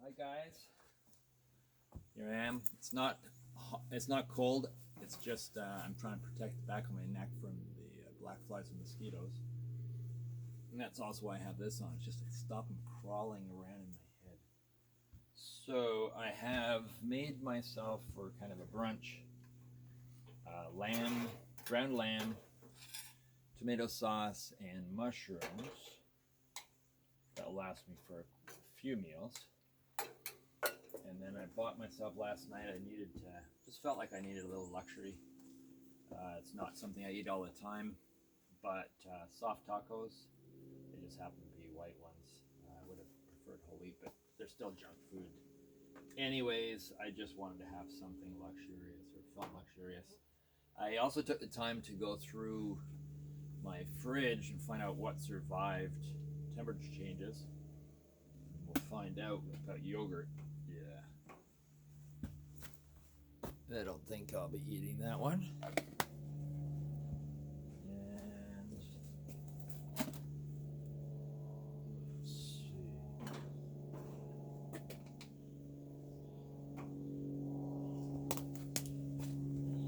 Hi guys, here I am. It's not cold. It's just I'm trying to protect the back of my neck from the black flies and mosquitoes, and that's also why I have this on. It's just to stop them crawling around in my head. So I have made myself for kind of a brunch, ground lamb, tomato sauce, and mushrooms. That'll last me for a few meals. And then I bought myself last night. Just felt like I needed a little luxury. It's not something I eat all the time, but soft tacos. They just happen to be white ones. I would have preferred whole wheat, but they're still junk food. Anyways, I just wanted to have something luxurious or felt luxurious. I also took the time to go through my fridge and find out what survived temperature changes. And we'll find out about yogurt. Yeah. I don't think I'll be eating that one. And let's see.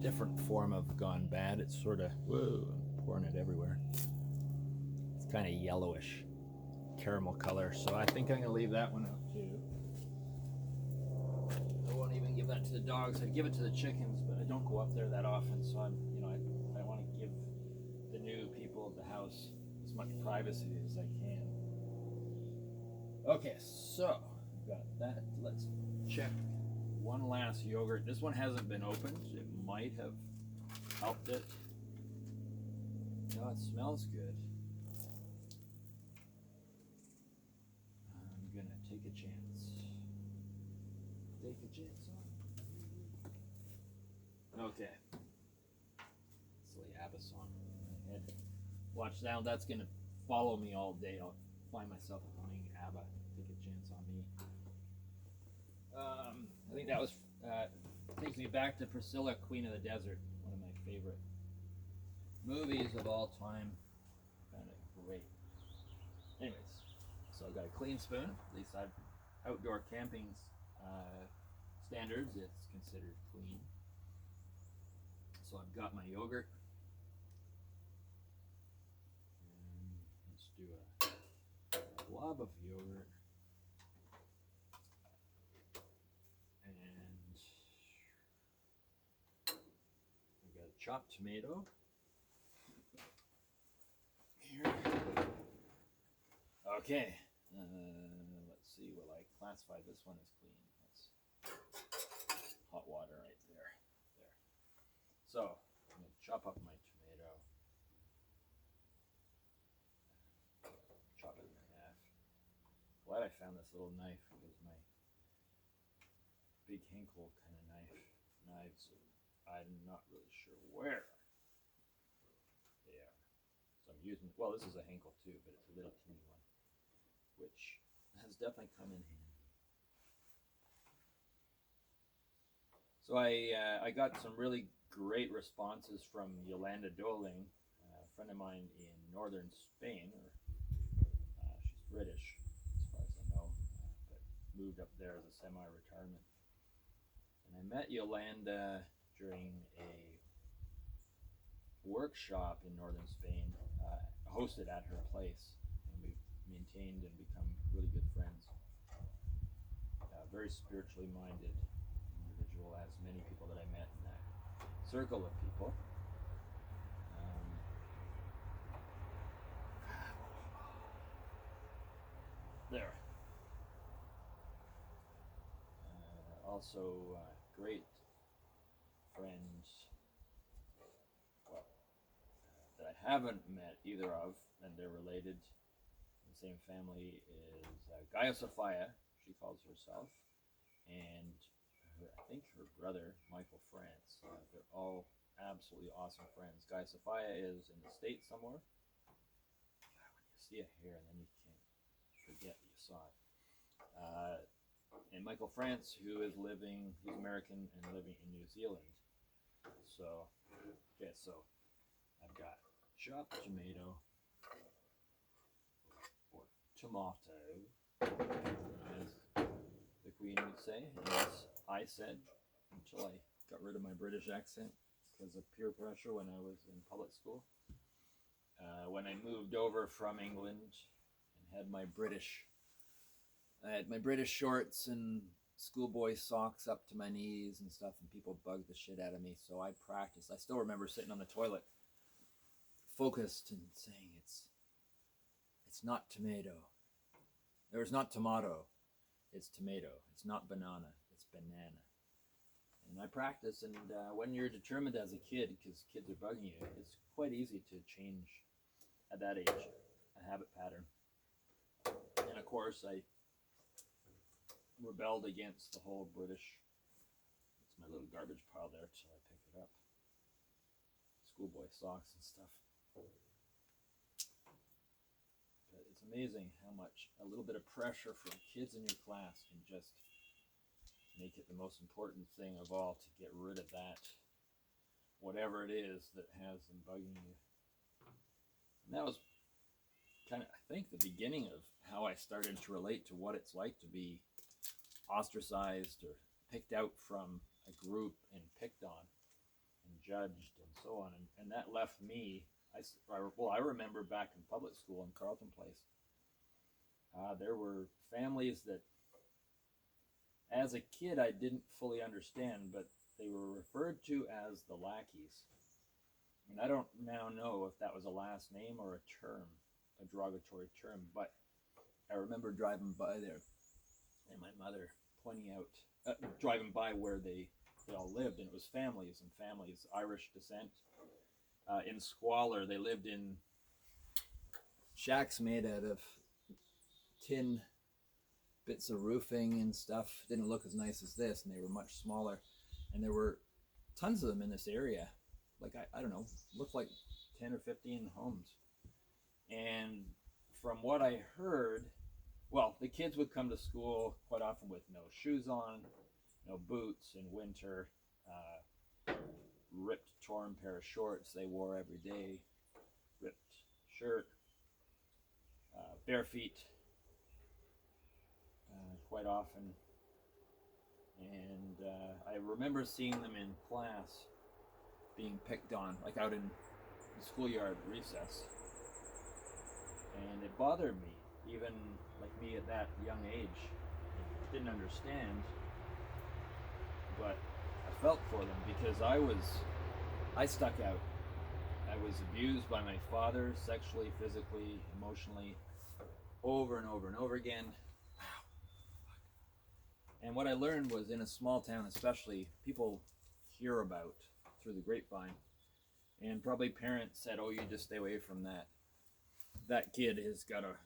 Different form of gone bad. It's sort of, whoa, I'm pouring it everywhere. It's kind of yellowish caramel color. So I think I'm going to leave that one out too. I won't even give that to the dogs. I'd give it to the chickens, but I don't go up there that often. So I want to give the new people of the house as much privacy as I can. Okay, so we've got that. Let's check one last yogurt. This one hasn't been opened. It might have helped it. No, it smells good. I'm gonna take a chance. Take a chance on. Okay. Silly ABBA song in my head. Watch now. That's gonna follow me all day. I'll find myself humming ABBA. Take a chance on me. I think that was takes me back to Priscilla, Queen of the Desert, one of my favorite movies of all time. Kind of great. Anyways, so I've got a clean spoon. At least I've outdoor camping standards. It's considered clean. So I've got my yogurt. And let's do a blob of yogurt. And I've got a chopped tomato here. Okay, let's see. Will I classify this one as clean? That's hot water right there. There. So I'm gonna chop up my tomato. Chop it in half. Glad I found this little knife because my big Hinkle kind of knives. I'm not really sure where they are. So I'm using, well, this is a Hinkle too, but it's a little teeny one, which has definitely come in handy. So I got some really great responses from Yolanda Doling, a friend of mine in northern Spain, or she's British as far as I know, but moved up there as a semi-retirement. And I met Yolanda during a workshop in northern Spain, hosted at her place, and we've maintained and become really good friends. Very spiritually minded individual, as many people that I met in that circle of people. There. Also, great friends, well, that I haven't met either of, and they're related in the same family, is Gaia Sophia, she calls herself, and I think her brother, Michael France. They're all absolutely awesome friends. Gaia Sophia is in the States somewhere. When you see a hair, and then you can't forget that you saw it. And Michael France, who is he's American and living in New Zealand. So, okay, so I've got chopped tomato, or tomato, as the say, as I said, until I got rid of my British accent because of peer pressure when I was in public school. When I moved over from England and I had my British shorts and schoolboy socks up to my knees and stuff, and people bugged the shit out of me. So I practiced. I still remember sitting on the toilet, focused and saying, "It's not tomato. Or it's not tomato. It's tomato. It's not banana. It's banana." And I practice. And when you're determined as a kid, because kids are bugging you, it's quite easy to change at that age a habit pattern. And of course, I rebelled against the whole British. It's my little garbage pile there till I pick it up. Schoolboy socks and stuff. But it's amazing how much a little bit of pressure from kids in your class can just make it the most important thing of all, to get rid of that, whatever it is that has them bugging you. And that was kind of, I think, the beginning of how I started to relate to what it's like to be ostracized or picked out from a group and picked on and judged and so on. And that left me, I remember back in public school in Carleton Place, there were families that, as a kid, I didn't fully understand, but they were referred to as the lackeys. And I don't now know if that was a last name or a term, a derogatory term, but I remember driving by there and my mother pointing out, driving by where they all lived, and it was families and families, Irish descent, in squalor. They lived in shacks made out of tin bits of roofing and stuff. Didn't look as nice as this, and they were much smaller. And there were tons of them in this area. Like, I don't know, looked like 10 or 15 homes. And from what I heard, well, the kids would come to school quite often with no shoes on, no boots in winter, ripped, torn pair of shorts they wore every day, ripped shirt, bare feet, quite often. And I remember seeing them in class being picked on, like out in the schoolyard recess. And it bothered me, even like me at that young age. Didn't understand, but I felt for them because I stuck out. I was abused by my father, sexually, physically, emotionally, over and over and over again. And what I learned was, in a small town especially, people hear about through the grapevine. And probably parents said, "Oh, you just stay away from that. That kid has got a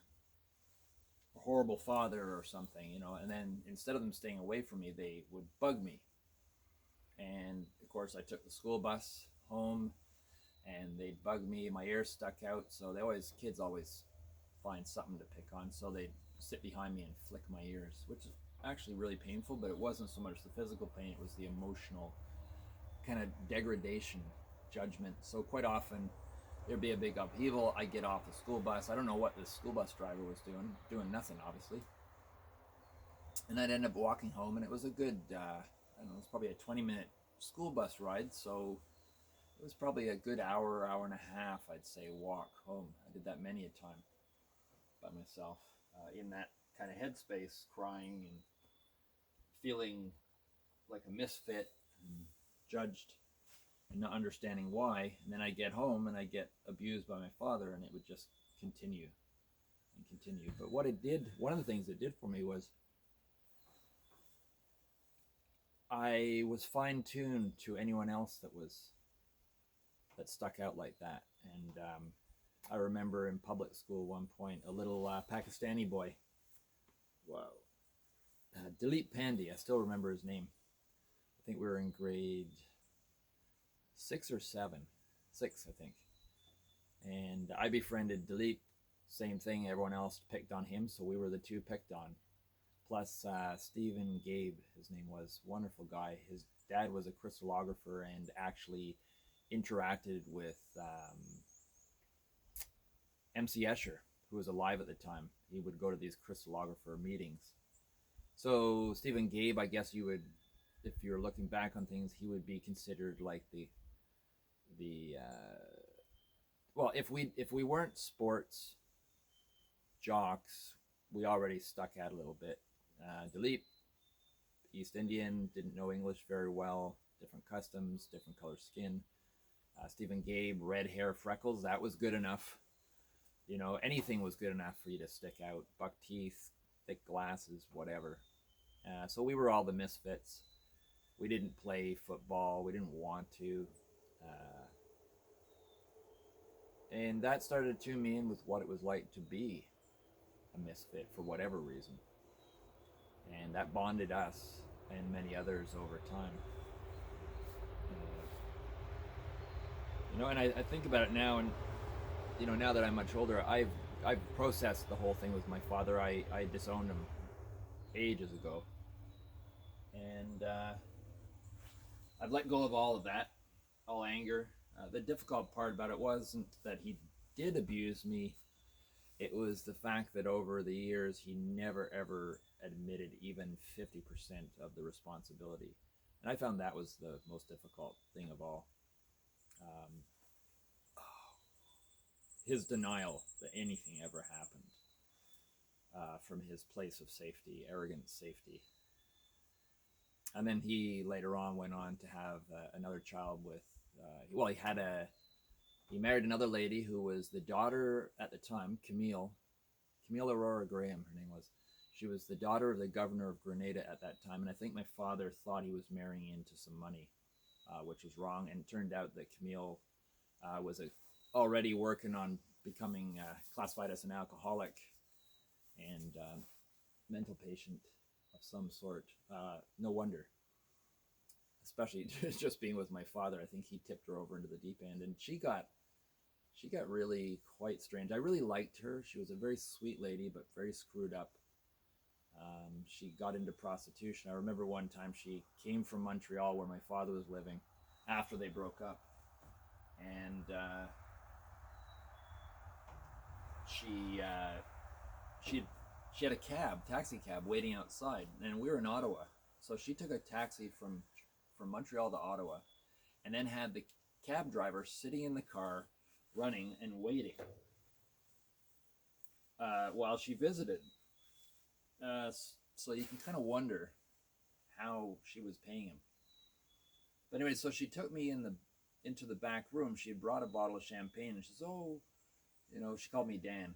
horrible father," or something, you know. And then instead of them staying away from me, they would bug me. And of course, I took the school bus home, and they'd bug me. My ears stuck out, so kids always find something to pick on. So they'd sit behind me and flick my ears, which is actually really painful. But it wasn't so much the physical pain; it was the emotional kind of degradation, judgment. So quite often there'd be a big upheaval. I get off the school bus. I don't know what the school bus driver was doing nothing, obviously. And I'd end up walking home, and it was a good, I don't know, it was probably a 20-minute school bus ride. So it was probably a good hour and a half, I'd say, walk home. I did that many a time by myself, in that kind of headspace, crying and feeling like a misfit and judged and not understanding why. And then I get home and I get abused by my father, and it would just continue and continue. But what it did, one of the things it did for me was I was fine-tuned to anyone else that stuck out like that. And I remember in public school one point, a little Pakistani boy, wow, Dileep Pandey, I still remember his name. I think we were in grade 6 or 7, 6 I think. And I befriended Dileep, same thing, everyone else picked on him, so we were the two picked on. Plus Stephen Gabe, his name was, wonderful guy. His dad was a crystallographer and actually interacted with MC Escher, who was alive at the time. He would go to these crystallographer meetings. So Stephen Gabe, I guess you would, if you're looking back on things, he would be considered like the well, if we weren't sports jocks, we already stuck out a little bit. Dilip, East Indian, didn't know English very well, different customs, different color skin. Stephen Gabe, red hair, freckles, that was good enough. You know, anything was good enough for you to stick out. Buck teeth, thick glasses, whatever. So we were all the misfits. We didn't play football. We didn't want to. Uh, and that started to tune me in with what it was like to be a misfit for whatever reason. And that bonded us and many others over time. And I think about it now, and now that I'm much older, I've processed the whole thing with my father. I disowned him ages ago, and I've let go of all of that, all anger. The difficult part about it wasn't that he did abuse me. It was the fact that over the years he never ever admitted even 50% of the responsibility, and I found that was the most difficult thing of all. Um, his denial that anything ever happened from his place of safety, arrogant safety. And then he later on went on to have another child with, he married another lady who was the daughter at the time, Camille Aurora Graham, her name was. She was the daughter of the governor of Grenada at that time, and I think my father thought he was marrying into some money, which was wrong. And it turned out that Camille was already working on becoming classified as an alcoholic and mental patient of some sort. No wonder, especially just being with my father. I think he tipped her over into the deep end, and she got really quite strange. I really liked her. She was a very sweet lady, but very screwed up. She got into prostitution. I remember one time she came from Montreal, where my father was living, after they broke up, and she had a taxi cab waiting outside, and we were in Ottawa. So she took a taxi from Montreal to Ottawa, and then had the cab driver sitting in the car, running and waiting while she visited. So you can kind of wonder how she was paying him. But anyway, so she took me into the back room. She had brought a bottle of champagne, and she says, "Oh, she called me Dan.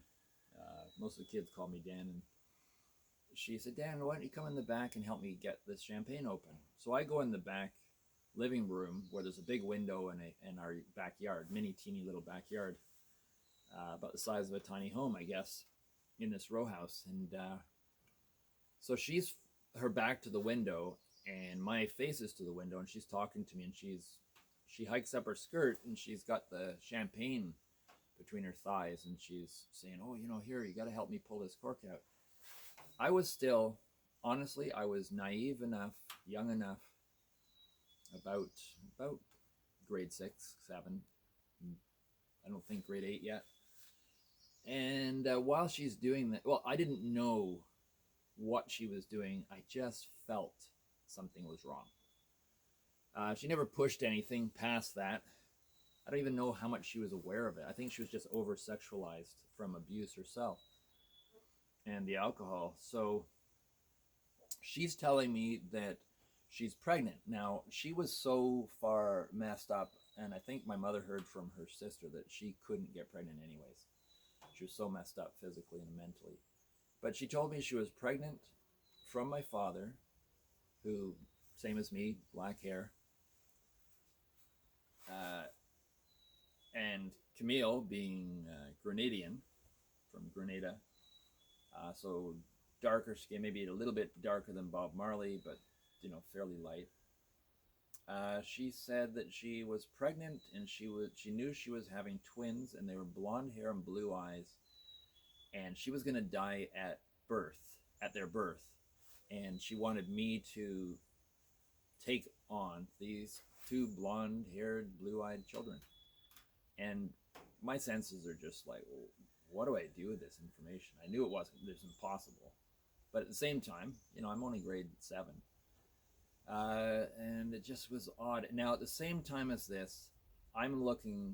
Most of the kids called me Dan." And she said, "Dan, why don't you come in the back and help me get this champagne open?" So I go in the back living room, where there's a big window in our backyard, teeny little backyard, about the size of a tiny home, I guess, in this row house. And so she's her back to the window, and my face is to the window, and she's talking to me, and she hikes up her skirt, and she's got the champagne between her thighs, and she's saying, "Oh, here, you got to help me pull this cork out." I was still, honestly, I was naive enough, young enough, about grade 6, 7. I don't think grade 8 yet. And while she's doing that, well, I didn't know what she was doing. I just felt something was wrong. She never pushed anything past that. I don't even know how much she was aware of it. I think she was just over-sexualized from abuse herself and the alcohol. So she's telling me that she's pregnant. Now, she was so far messed up, and I think my mother heard from her sister that she couldn't get pregnant anyways. She was so messed up physically and mentally. But she told me she was pregnant from my father, who, same as me, black hair. And Camille being Grenadian, from Grenada. So darker skin, maybe a little bit darker than Bob Marley, but fairly light. She said that she was pregnant, and she knew she was having twins, and they were blonde hair and blue eyes, and she was going to die at their birth, and she wanted me to take on these two blonde-haired, blue-eyed children. And my senses are just like, well, what do I do with this information? I knew it was impossible, But at the same time, you know, I'm only grade 7. And it just was odd. Now, at the same time as this, I'm looking